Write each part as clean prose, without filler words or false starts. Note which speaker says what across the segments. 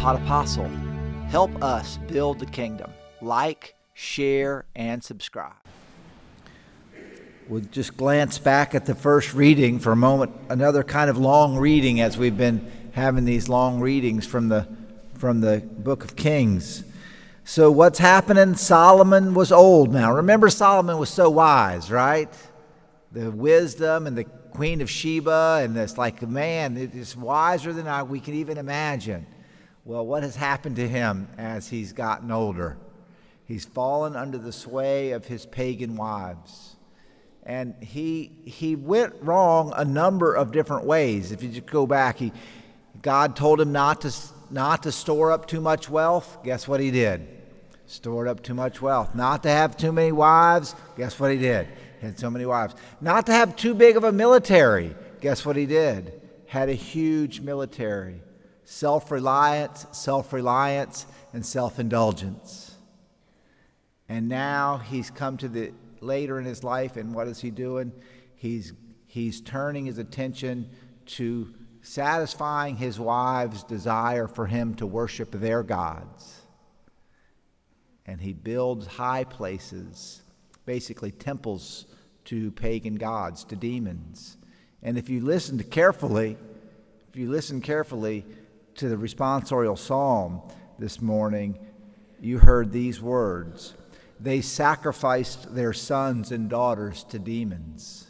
Speaker 1: Hot Apostle. Help us build the kingdom. Like, share, and subscribe. We'll just glance back at the first reading for a moment. Another kind of long reading, as we've been having these long readings from the book of Kings. So what's happening? Solomon was old now. Remember, Solomon was so wise, right? The wisdom and the Queen of Sheba, and this, like, man, it is wiser than we can even imagine. Well, what has happened to him as he's gotten older? He's fallen under the sway of his pagan wives. And he went wrong a number of different ways. If you just go back, God told him not to store up too much wealth. Guess what he did? Stored up too much wealth. Not to have too many wives. Guess what he did? He had so many wives. Not to have too big of a military. Guess what he did? Had a huge military. Self-reliance, and self-indulgence. And now he's come to the later in his life, and what is he doing? He's turning his attention to satisfying his wives' desire for him to worship their gods. And he builds high places, basically temples to pagan gods, to demons. And if you listen carefully to the responsorial psalm this morning, you heard these words: they sacrificed their sons and daughters to demons.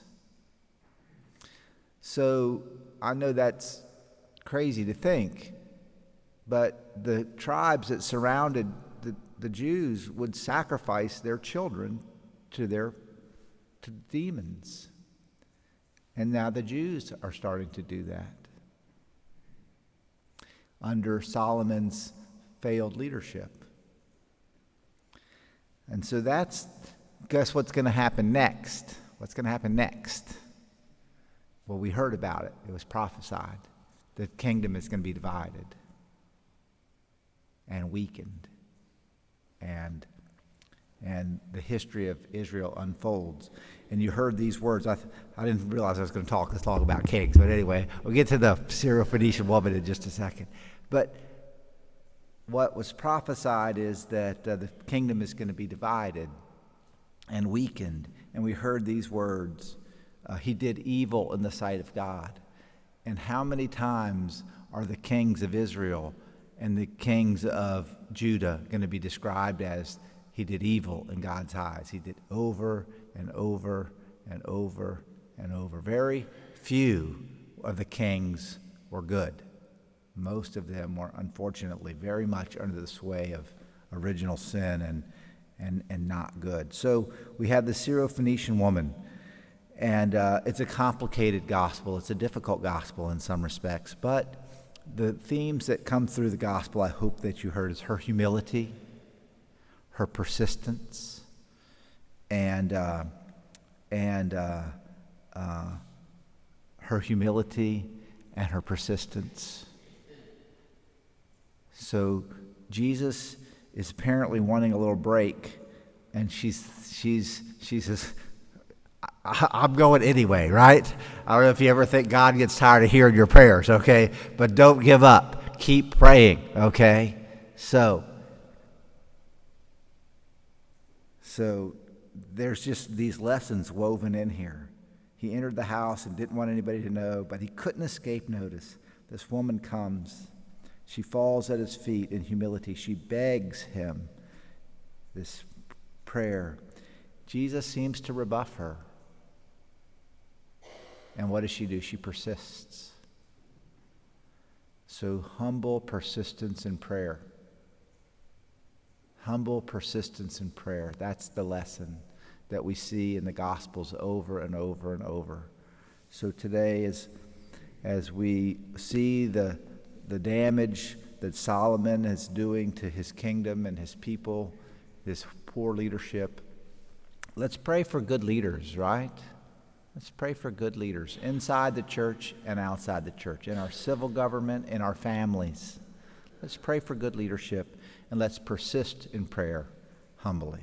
Speaker 1: So I know that's crazy to think, but the tribes that surrounded the Jews would sacrifice their children to demons. And now the Jews are starting to do that under Solomon's failed leadership. And so guess what's going to happen next? What's going to happen next? Well, we heard about it. It was prophesied. The kingdom is going to be divided and weakened. And the history of Israel unfolds. And you heard these words. I didn't realize I was going to talk about kings. But anyway, we'll get to the Syro-Phoenician woman in just a second. But what was prophesied is that the kingdom is going to be divided and weakened. And we heard these words. He did evil in the sight of God. And how many times are the kings of Israel and the kings of Judah going to be described as he did evil in God's eyes? He did over and over and over and over. Very few of the kings were good. Most of them were, unfortunately, very much under the sway of original sin and not good. So we have the Syro-Phoenician woman, and it's a complicated gospel. It's a difficult gospel in some respects, but the themes that come through the gospel, I hope that you heard, is her humility, her persistence, and her humility and her persistence. So Jesus is apparently wanting a little break, and she says, I'm going anyway, right? I don't know if you ever think God gets tired of hearing your prayers, okay? But don't give up. Keep praying, okay? So there's just these lessons woven in here. He entered the house and didn't want anybody to know, but he couldn't escape notice. This woman comes. She falls at his feet in humility. She begs him this prayer. Jesus seems to rebuff her. And what does she do? She persists. So humble persistence in prayer. Humble persistence in prayer. That's the lesson that we see in the Gospels over and over and over. So today, as we see the damage that Solomon is doing to his kingdom and his people, this poor leadership, let's pray for good leaders, right? Let's pray for good leaders inside the church and outside the church, in our civil government, in our families. Let's pray for good leadership, and let's persist in prayer humbly.